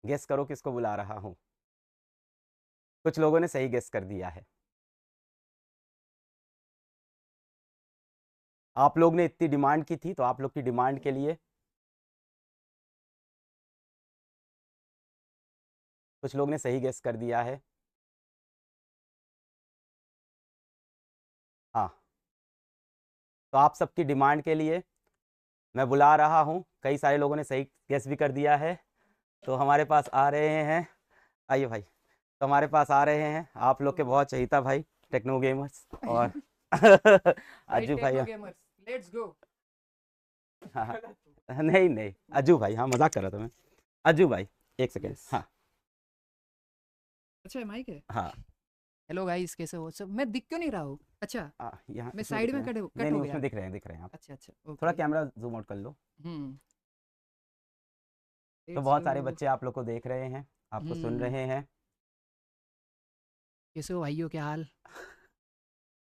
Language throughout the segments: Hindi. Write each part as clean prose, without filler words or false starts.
गेस करो किसको बुला रहा हूँ। कुछ लोगों ने सही गेस कर दिया है। आप लोग ने इतनी डिमांड की थी तो आप लोग की डिमांड के लिए कुछ लोग ने सही गेस कर दिया है। हाँ, तो आप सबकी डिमांड के लिए मैं बुला रहा हूँ। कई सारे लोगों ने सही गेस भी कर दिया है। तो हमारे पास आ रहे हैं, आइए भाई, तो हमारे पास आ रहे हैं आप लोग के बहुत चहीता भाई टेक्नो गेमर्स और भाई अज्जू भाई। Techno gamers, let's go. हाँ हाँ, नहीं नहीं, अज्जू भाई, हाँ मजाक कर रहा था मैं। अज्जू भाई, एक सेकेंड। यस। हाँ अच्छा, माइक है। हाँ। हेलो गाइस, कैसे हो सब? मैं दिख क्यों नहीं रहा हूँ? अच्छा, यहाँ मैं इसमें दिख साइड रहे में हैं। नहीं कट नहीं, हो उसमें गया। दिख रहे हैं आप। अच्छा अच्छा, थोड़ा ओके। कैमरा जूम आउट कर लो। हम्म। तो लेट्स बहुत डू। सारे बच्चे आप लोग को देख रहे हैं, आपको सुन हम्म। रहे हैं। कैसे हो भाइयों, क्या हाल?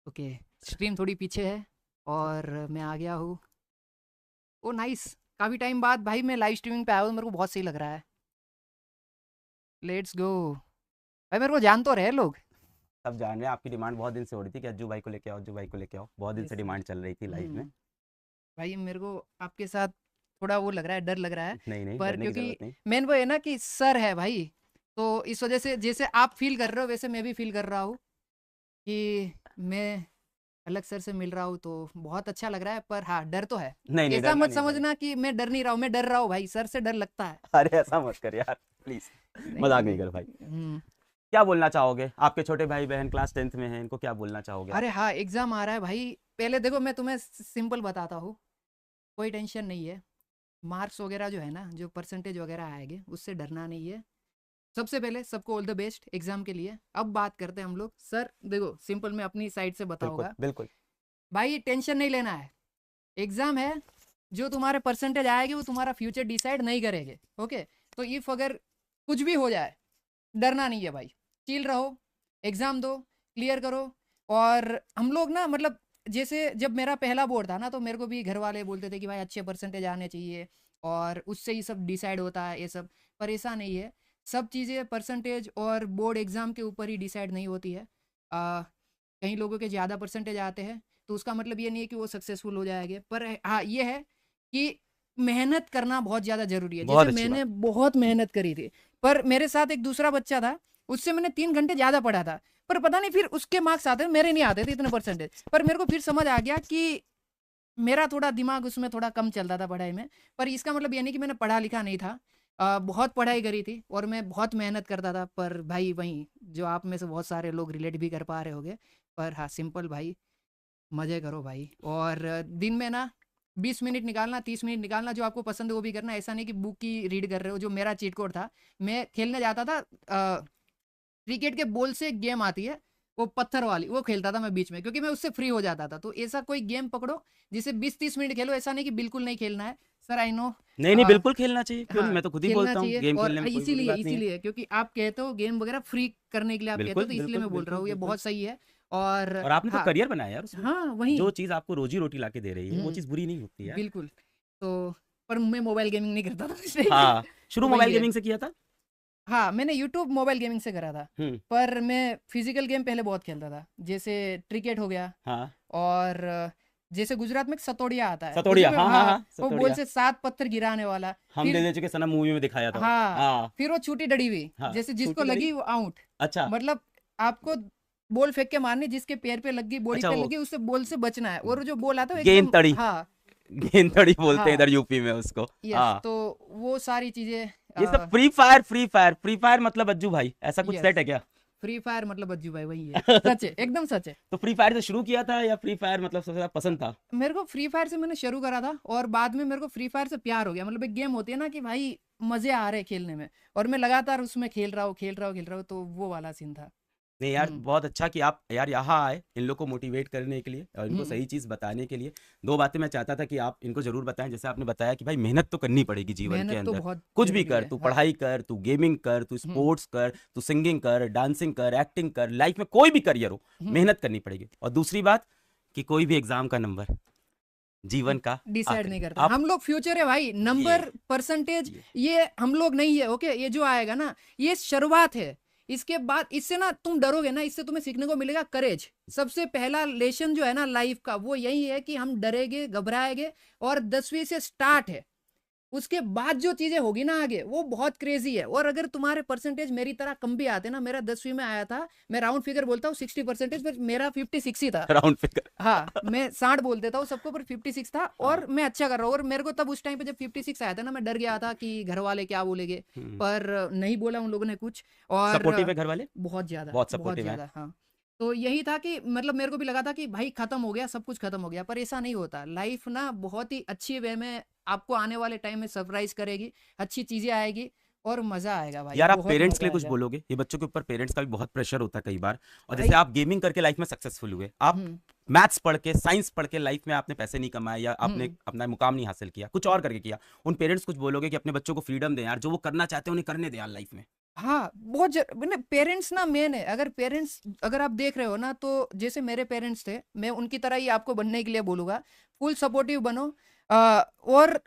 ओके। स्ट्रीम थोड़ी पीछे है और मैं आ गया हूँ। ओ नाइस। काफ़ी टाइम बाद भाई मैं लाइव स्ट्रीमिंग पे आया हूँ, मेरे को बहुत सही लग रहा है। Let's go. भाई मेरे को जान तो रहे लोग। सब जान रहे हैं, आपकी डिमांड बहुत दिन से हो रही थी कि अज्जू भाई को लेके आओ, अज्जू भाई को लेके आओ, बहुत दिन से यस सर। डिमांड चल रही थी लाइव में। भाई मेरे को आपके साथ थोड़ा वो लग रहा है, डर लग रहा है। नहीं नहीं, पर डरने की क्योंकि जरूरत नहीं। मेन वो है ना कि सर है भाई, तो इस वजह से जैसे आप फील कर रहे हो वैसे मैं भी फील कर रहा हूँ कि मैं अलग सर से मिल रहा हूँ, तो बहुत अच्छा लग रहा है। पर हाँ, डर तो है। नहीं नहीं, ऐसा डरना मत नहीं भाई। समझना कि मैं डर नहीं रहा हूँ, मैं डर रहा हूँ भाई, सर से डर लगता है। अरे ऐसा मत कर यार, प्लीज। नहीं मजाक नहीं नहीं नहीं। कर भाई। क्या बोलना चाहोगे? आपके छोटे भाई बहन क्लास 10th में हैं, इनको क्या बोलना चाहोगे आप? अरे हाँ, एग्जाम आ रहा है भाई। पहले देखो, मैं तुम्हें सिंपल बताता हूँ। कोई टेंशन नहीं है। मार्क्स वगैरह जो है ना, जो परसेंटेज वगैरह आएंगे उससे डरना नहीं है। सबसे पहले सबको ऑल द बेस्ट एग्जाम के लिए। अब बात करते हैं हम लोग। सर देखो, सिंपल मैं अपनी साइड से बिल्कुल बताऊंगा। बिल्कुल। भाई टेंशन नहीं लेना है। एग्जाम है। जो तुम्हारे परसेंटेज आएगी वो तुम्हारा फ्यूचर डिसाइड नहीं करेंगे। ओके। तो इफ अगर कुछ भी हो जाए, डरना नहीं है भाई। चिल रहो। एग्जाम दो। क्लियर करो। और हम लोग ना, मतलब जैसे जब मेरा पहला बोर्ड था ना, तो मेरे को भी घर वाले बोलते थे कि भाई अच्छे परसेंटेज आने चाहिए और उससे ही सब डिसाइड होता है ये सब। पर ऐसा नहीं है। सब चीज़ें परसेंटेज और बोर्ड एग्ज़ाम के ऊपर ही डिसाइड नहीं होती है। कई लोगों के ज़्यादा परसेंटेज आते हैं, तो उसका मतलब ये नहीं है कि वो सक्सेसफुल हो जाएंगे। पर हाँ, ये है कि मेहनत करना बहुत ज़्यादा ज़रूरी है। बहुत जैसे अच्छी बात। मैंने बहुत मेहनत करी थी। पर मेरे साथ एक दूसरा बच्चा था, उससे मैंने 3 घंटे ज़्यादा पढ़ा था। पर पता नहीं फिर उसके मार्क्स आते, मेरे नहीं आते थे इतने परसेंटेज। पर मेरे को फिर समझ आ गया कि मेरा थोड़ा दिमाग उसमें थोड़ा कम चलता था पढ़ाई में। पर इसका मतलब ये नहीं कि मैंने पढ़ा लिखा नहीं था। बहुत पढ़ाई करी थी और मैं बहुत मेहनत करता था। पर भाई वहीं, जो आप में से बहुत सारे लोग रिलेट भी कर पा रहे होंगे। पर हाँ, सिंपल भाई, मज़े करो भाई। और दिन में ना 20 मिनट निकालना, 30 मिनट निकालना, जो आपको पसंद है वो भी करना। ऐसा नहीं कि बुक की रीड कर रहे हो। जो मेरा चीट कोड था, मैं खेलने जाता था। क्रिकेट के बॉल से एक गेम आती है, वो पत्थर वाली, वो खेलता था मैं बीच में, क्योंकि मैं उससे फ्री हो जाता था। तो ऐसा कोई गेम पकड़ो जिसे 20-30 मिनट खेलो। ऐसा नहीं कि बिल्कुल नहीं खेलना है। Sir I know. नहीं नहीं, बिल्कुल खेलना चाहिए, क्यों नहीं, हाँ, मैं तो खुद ही खेलना बोलता हूँ चाहिए। गेम और खेलने में कोई बुरी इसीलिए बात नहीं है। इसीलिए क्योंकि आप कहते हो गेम वगैरह फ्री करने के लिए आप कहते हो, बिल्कुल तो इसलिए बिल्कुल मैं बोल रहा बिल्कुल हूँ, ये बिल्कुल। बहुत सही है। और और आपने तो हाँ। करियर बनाया यार उसमें। हाँ वही। जो चीज़ आपको रोजी रोटी ला के दे रही है वो हम्म। चीज़ बुरी नहीं होती यार। बिल्कुल। तो पर मैं मोबाइल गेमिंग नहीं करता था इसलिए हाँ, शुरू वही मोबाइल है। गेमिंग से किया था। हाँ, मैंने यूट्यूब मोबाइल गेमिंग से करा था। हम्म। पर मैं फिजिकल गेम पहले बहुत खेलता था, जैसे क्रिकेट हो गया। हाँ, और जैसे गुजरात में एक सतोड़िया आता है, सतोड़िया, हाँ हाँ हाँ। हाँ, वो बॉल सतोड़िया। से 7 पत्थर गिराने वाला। हम दे फिर दे चुके सनम मूवी में दिखाया था। हाँ, हाँ फिर वो छूटी डड़ी हुई, हाँ, जैसे जिसको छूटी लड़ी। लगी वो आउट। अच्छा मतलब आपको बॉल फेंक के मारनी, जिसके पैर पे लगी, बॉडी अच्छा, पे वो लगी, उससे बॉल से बचना है। और जो बॉल आता है वो गेंद एकदम, तड़ी, हाँ। गेंद तड़ी बोलते हैं हाँ। इधर यूपी में उसको। यस, हाँ, तो वो सारी चीजें। ये सब free fire, free fire, free fire मतलब अज्जू भाई ऐसा कुछ यस। सेट है क्या? फ्री फायर मतलब अज्जू भाई, वही है। सच है, एकदम सच है। तो फ्री फायर से शुरू किया था या फ्री फायर मतलब सबसे ज्यादा पसंद था? मेरे को फ्री फायर से मैंने शुरू करा था, और बाद में मेरे को फ्री फायर से प्यार हो गया। मतलब एक गेम होती है ना कि भाई मजे आ रहे हैं खेलने में, और मैं लगातार उसमें खेल रहा हूँ, खेल रहा हूँ, खेल रहा हूँ, तो वो वाला सीन था। नहीं यार, हम्म। बहुत अच्छा कि आप यार यहाँ आए इन लोग को मोटिवेट करने के लिए और इनको हम्म। सही चीज़ बताने के लिए। दो बातें मैं चाहता था कि आप इनको जरूर बताएं। जैसे आपने बताया कि भाई मेहनत तो करनी पड़ेगी जीवन के मेहनत तो अंदर। बहुत कुछ भी जरूरी कर, है, तू हाँ। पढ़ाई कर, तू गेमिंग कर, तू हम्म। स्पोर्ट्स कर, तू सिंगिंग कर, डांसिंग कर, एक्टिंग कर, लाइफ में कोई भी करियर हो, हम्म। मेहनत करनी पड़ेगी। और दूसरी बात कि कोई भी एग्जाम का नंबर जीवन का डिसाइड आखिरी नहीं करता। आप हम लोग फ्यूचर है भाई, नंबर परसेंटेज ये हम लोग नहीं है। ओके, ये जो आएगा ना ये शुरुआत है। इसके बाद इससे ना तुम डरोगे ना, इससे तुम्हें सीखने को मिलेगा करेज। सबसे पहला लेसन जो है ना लाइफ का वो यही है कि हम डरेंगे, घबराएंगे, और 10वीं से स्टार्ट है। उसके बाद जो चीजें होगी ना आगे वो बहुत क्रेजी है। और अगर तुम्हारे परसेंटेज मेरी तरह कम भी आते ना, मेरा 10वीं में आया था, मैं राउंड फिगर बोलता हूँ 60%, पर मेरा 56 ही था। राउंड फिगर हाँ, मैं 60 बोल देता हूँ सबको, पर 56 था और हाँ। मैं अच्छा कर रहा हूँ। और मेरे को तब उस टाइम पे जब 56 आया था ना, मैं डर गया था कि घर वाले क्या बोलेंगे, पर नहीं बोला उन लोगों ने कुछ। और सपोर्टिव है घर वाले, बहुत ज्यादा, बहुत बहुत सपोर्टिव है। ज्यादा। हाँ, तो यही था कि मतलब मेरे को भी लगा था कि भाई खत्म हो गया, सब कुछ खत्म हो गया, पर ऐसा नहीं होता। लाइफ ना बहुत ही अच्छी वे में आपको आने वाले टाइम में सरप्राइज करेगी, अच्छी चीजें आएगी और मजा आएगा भाई, यार आप बहुत पेरेंट्स के मजा लिए कुछ आएगा बोलोगे? ये बच्चों के ऊपर पेरेंट्स का भी बहुत प्रेशर होता है कई बार। और भाई। जैसे आप गेमिंग करके लाइफ में सक्सेसफुल हुए, आप हम्म मैथ्स पढ़ के, साइंस पढ़ के लाइफ में आपने पैसे नहीं कमाए या आपने हम्म अपना मुकाम नहीं हासिल किया, कुछ और करके किया, उन पेरेंट्स कुछ बोलोगे कि अपने बच्चों को फ्रीडम दें यार, जो वो करना चाहते हैं उन्हें करने दें यार लाइफ में? हाँ, पेरेंट्स ना मेन है। अगर पेरेंट्स, अगर आप देख रहे हो ना, तो जैसे मेरे पेरेंट्स थे, मैं उनकी तरह ही आपको बनने के लिए बोलूंगा। फुल सपोर्टिव बनो। और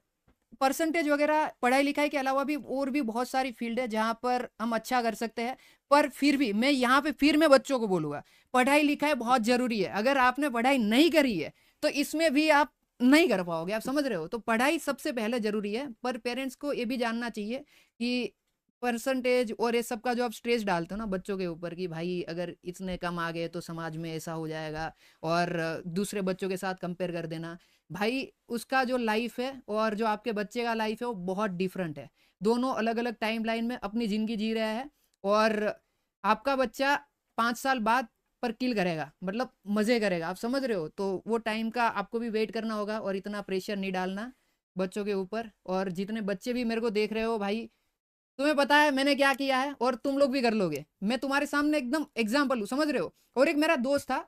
परसेंटेज वगैरह, पढ़ाई लिखाई के अलावा भी और भी बहुत सारी फील्ड है जहाँ पर हम अच्छा कर सकते हैं। पर फिर भी मैं यहाँ पे फिर मैं बच्चों को बोलूंगा, पढ़ाई लिखाई बहुत जरूरी है। अगर आपने पढ़ाई नहीं करी है तो इसमें भी आप नहीं कर पाओगे, आप समझ रहे हो। तो पढ़ाई सबसे पहले जरूरी है। पर पेरेंट्स को ये भी जानना चाहिए कि परसेंटेज और ये सब का जो आप स्ट्रेस डालते हो ना बच्चों के ऊपर, कि भाई अगर इतने कम आ गए तो समाज में ऐसा हो जाएगा, और दूसरे बच्चों के साथ कंपेयर कर देना, भाई उसका जो लाइफ है और जो आपके बच्चे का लाइफ है वो बहुत डिफरेंट है। दोनों अलग अलग टाइम लाइन में अपनी जिंदगी जी रहे हैं। और आपका बच्चा 5 साल बाद पर किल करेगा, मतलब मजे करेगा, आप समझ रहे हो। तो वो टाइम का आपको भी वेट करना होगा, और इतना प्रेशर नहीं डालना बच्चों के ऊपर। और जितने बच्चे भी मेरे को देख रहे हो भाई, तुम्हें पता है मैंने क्या किया है और तुम लोग भी कर लोगे। मैं तुम्हारे सामने एकदम एग्जाम्पल हूँ, समझ रहे हो। और एक मेरा दोस्त था,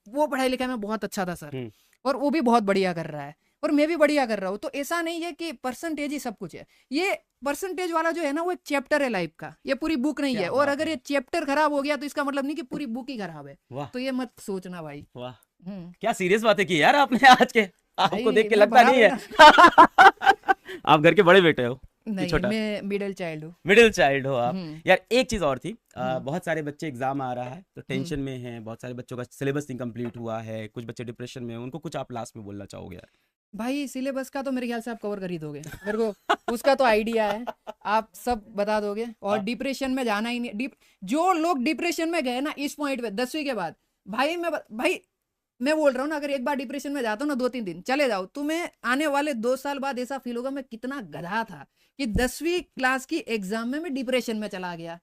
वो पढ़ाई लिखाई में बहुत अच्छा था सर, और वो भी बहुत बढ़िया कर रहा है, और मैं भी बढ़िया कर रहा हूँ। तो ऐसा नहीं है कि परसेंटेज ही सब कुछ है। ये परसेंटेज वाला जो है ना वो एक चैप्टर है लाइफ का, ये पूरी बुक नहीं क्या है। और बात अगर है, ये चैप्टर खराब हो गया तो इसका मतलब नहीं कि पूरी बुक ही खराब है। वाह तो ये मत सोचना भाई। वाह, हम्म क्या सीरियस बातें की यार आपने आज के। आपको देख भाई के मैं लगता बड़ा नहीं हूँ है। ना। आप घर के बड़े बेटे हो कि नहीं, छोटा? मैं मिडिल चाइल्ड हूँ। मिडिल चाइल्ड हो आप। हम्म यार एक चीज और थी, हम्म बहुत सारे बच्चे एग्जाम आ रहा है तो हम्म टेंशन में हैं, बहुत सारे बच्चों का सिलेबस इनकम्प्लीट हुआ है, कुछ बच्चे डिप्रेशन में हैं, उनको कुछ आप लास्ट में बोलना चाहोगे यार? भाई सिलेबस का तो मेरे ख्याल से आप कवर कर ही दोगे, मेरे को उसका तो आइडिया है, आप सब बता दोगे। और हाँ। डिप्रेशन में जाना ही नहीं। जो लोग डिप्रेशन में गए ना इस पॉइंट पे 10वीं के बाद, भाई भाई मैं बोल रहा हूँ ना, अगर एक बार डिप्रेशन में जाता हूँ ना 2-3 दिन चले जाओ, तुम्हें आने वाले 2 साल बाद ऐसा फील होगा मैं कितना गधा था कि 10वीं क्लास की एग्जाम में मैं डिप्रेशन में चला गया।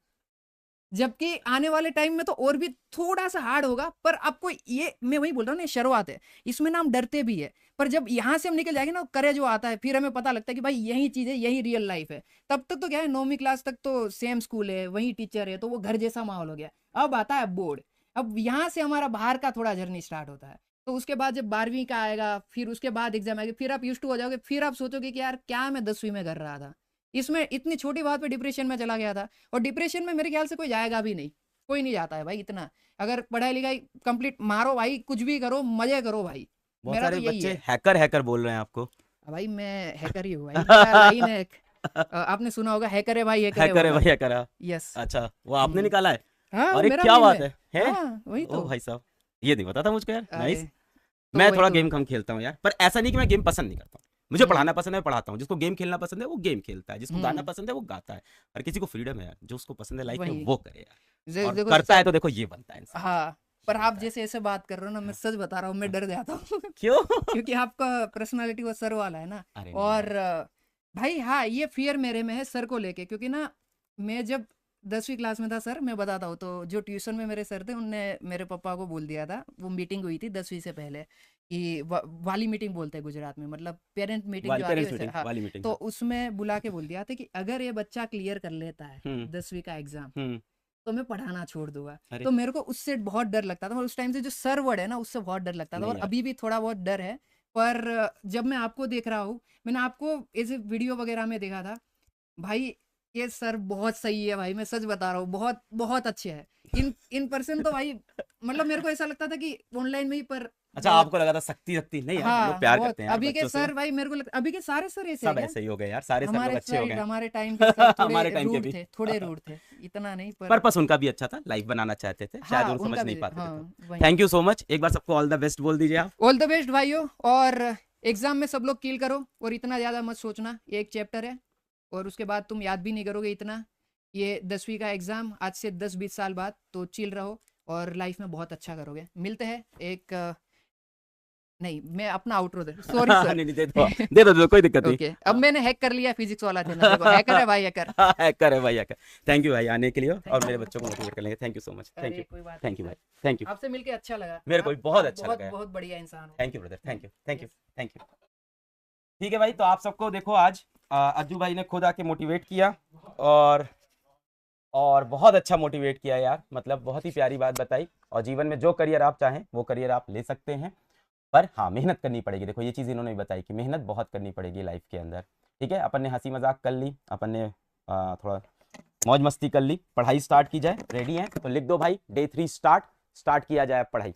जबकि आने वाले टाइम में तो और भी थोड़ा सा हार्ड होगा। पर आपको ये मैं वही बोल रहा हूँ ना, शुरुआत है, इसमें ना हम डरते भी है। पर जब यहाँ से हम निकल जाएंगे ना, करेज जो आता है, फिर हमें पता लगता है कि भाई यही चीज है, यही रियल लाइफ है। तब तक तो क्या है, 9वीं क्लास तक तो सेम स्कूल है, वही टीचर है, तो वो घर जैसा माहौल हो गया। अब आता है बोर्ड, अब यहाँ से हमारा बाहर का थोड़ा जर्नी स्टार्ट होता है। तो उसके बाद जब 12वीं का आएगा, फिर उसके बाद एग्जाम आएगा, फिर आप यूज टू हो जाओगे, फिर आप सोचोगे कि यार क्या मैं 10वीं में कर रहा था, इसमें इतनी छोटी बात पे डिप्रेशन में चला गया था। और डिप्रेशन में मेरे ख्याल से कोई जाएगा भी नहीं, कोई नहीं जाता है भाई इतना। अगर पढ़ाई लिखाई कंप्लीट मारो भाई, कुछ भी करो, मजे करो भाई। बहुत मेरा तो सारे यही बच्चे है। हैकर हैकर बोल रहे हैं आपको। भाई मैं हैकर ही हूँ भाई, मेरा लाइन है आपने सुना होगा, हैकर है भाई, हैकर है हैकर है वाला। भाई, हैकर है। यस। अच्छा, वो आपने निकाला है? हाँ, वो अरे मेरा क्या लाइन बात है। है? हाँ वही ओ तो। भाई साहब, ये नहीं पता था मुझको यार। अरे नाइस। तो मैं वही थोड़ा तो। गेम कम खेलता हूँ यार, पर ऐसा नहीं कि मैं गेम पसंद नहीं करता हूँ। मुझे हम्म पढ़ाना पसंद है, मैं पढ़ाता हूँ। जिसको गेम खेलना पसंद है वो गेम खेलता है, जिसको गाना हम्म पसंद है वो गाता है। हर किसी को फ्रीडम है यार, जो उसको पसंद है लाइफ में वही वो करे यार। और देखो करता है सर। तो देखो ये बनता है इंसान, हाँ, पर ये आप बनता है। जैसे ऐसे बात कर रहे हो ना, मैं हाँ, सच बता रहा हूँ, मैं हाँ। डर जाता हूँ क्यों? क्योंकि आपका पर्सनालिटी वो सर वाला है ना। अरे नहीं और यार। भाई हाँ, ये फियर मेरे में है सर को लेके, क्योंकि ना मैं जब 10वीं क्लास में था सर, मैं बताता हूँ, तो जो ट्यूशन में मेरे सर थे उनने मेरे पापा को बोल दिया था, वो मीटिंग हुई थी 10वीं से पहले, कि वाली मीटिंग बोलते हैं गुजरात में, मतलब पेरेंट मीटिंग वाली जो आती है पेरेंट्स वैसे। मीटिंग, हाँ, वाली मीटिंग, तो हाँ। उसमें बुला के बोल दिया था कि अगर ये बच्चा क्लियर कर लेता है हम्म 10वीं का एग्जाम हम्म। तो मैं पढ़ाना छोड़ दूंगा। अरे तो मेरे को उससे बहुत डर लगता था, और उस टाइम से जो सर वर्ड है ना उससे बहुत डर लगता था, नहीं और यार। अभी भी थोड़ा बहुत डर है। पर जब मैं आपको देख रहा हूँ, मैंने आपको ऐसे वीडियो वगैरह में देखा था भाई, ये सर बहुत सही है भाई, मैं सच बता रहा हूँ, बहुत बहुत अच्छे है। इन पर्सन तो भाई मतलब मेरे को ऐसा लगता था कि ऑनलाइन में ही, पर अच्छा, बहुत, आपको लगा था सख्ती सख्ती नहीं यार, हम लोग हाँ प्यार बहुत। करते हैं यार अभी के बच्चों से। सर भाई मेरे को अभी के सारे सर ऐसे है सब क्या? ऐसे ही हो गए यार, सारे सर लोग हमारे अच्छे हो गए हैं। हमारे टाइम के सर थोड़े हमारे टाइम के रूड भी। थे, थोड़े रूड थे, इतना नहीं पर पर्पस उनका भी अच्छा था, लाइफ बनाना चाहते थे, शायद हाँ वो समझ उनका नहीं भी, पाते थे। हाँ तो वही। थैंक यू सो मच, एक बार सबको ऑल द बेस्ट बोल दीजिए आप। ऑल द बेस्ट भाइयों, और एग्जाम में सब लोग किल करो, और इतना ज़्यादा मत सोचना, ये एक चैप्टर है और उसके बाद तुम याद भी नहीं करोगे इतना। ये 10वीं का एग्जाम आज से 10-20 साल बाद, तो चिल रहो और लाइफ में बहुत अच्छा करोगे। मिलते हैं एक नहीं, मैं अपना आउटरो दे, सॉरी सर। नहीं नहीं, दे दो कोई दिक्कत नहीं। ओके, अब मैंने हैक कर लिया फिजिक्स वाला चैनल, देखो हैकर है भाई, हैकर। हैकर है भाई, हैकर। थैंक यू भाई आने के लिए, और मेरे you। बच्चों को मोटिवेट करने के लिए thank you so much. Thank अरे यू, कोई बात थैंक नहीं यू भाई, सर, थैंक यू। आपसे मिलके अच्छा लगा। मेरे को भी बहुत अच्छा बहुत लगा यार। बहुत बढ़िया इंसान हो। Thank you brother, thank you, thank you, Yes। Thank you. ठीक है भाई, तो आप सबको देखो आज अज्जू भाई ने खुद आके मोटिवेट किया, और बहुत अच्छा मोटिवेट किया यार, मतलब बहुत ही प्यारी बात बताई। और जीवन में जो करियर आप चाहें वो करियर आप ले सकते हैं, पर हाँ मेहनत करनी पड़ेगी। देखो ये चीज़ इन्होंने भी बताई कि मेहनत बहुत करनी पड़ेगी लाइफ के अंदर। ठीक है, अपन ने हंसी मजाक कर ली, अपन ने थोड़ा मौज मस्ती कर ली, पढ़ाई स्टार्ट की जाए। रेडी हैं तो लिख दो भाई, डे 3 स्टार्ट किया जाए पढ़ाई।